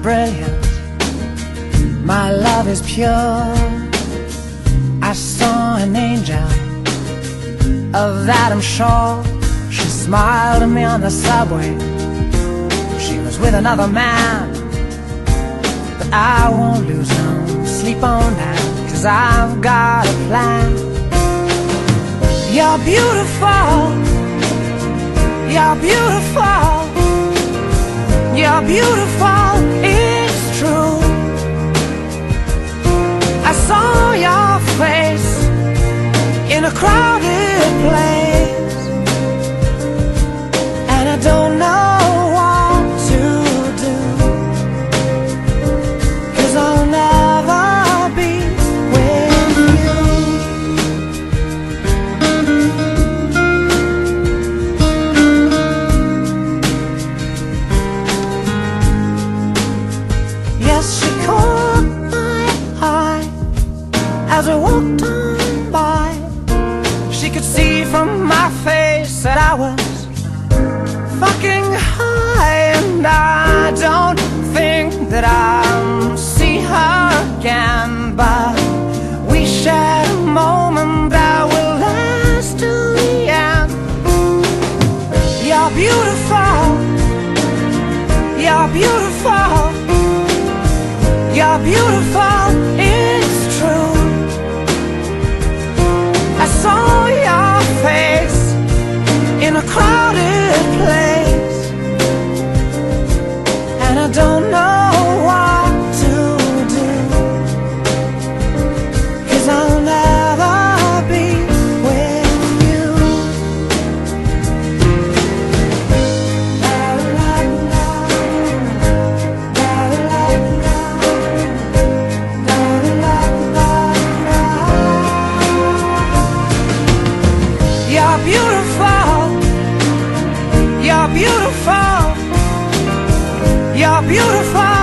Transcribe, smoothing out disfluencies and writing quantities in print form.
brilliant, my love is pure. I saw an angel, of that I'm sure. She smiled at me on the subway. She was with another man, but I won't lose no sleep on that, 'cause I've got a plan. You're beautiful, you're beautiful, you're beautiful, it's true. I saw your face in a crowded place, and I don't know what to do, 'cause I'll never be with you. Yes, she caught my eye as we walked on by. She could see from my face that I was fucking high, and I don't think that I'll see her again, but we shared a moment that will last till the end. You're beautiful, you're beautiful, you're beautiful, it's true. I saw your face in a crowded place, and I don't know what to do, 'cause I'll never be with you. You're beautiful, you're beautiful, you're beautiful.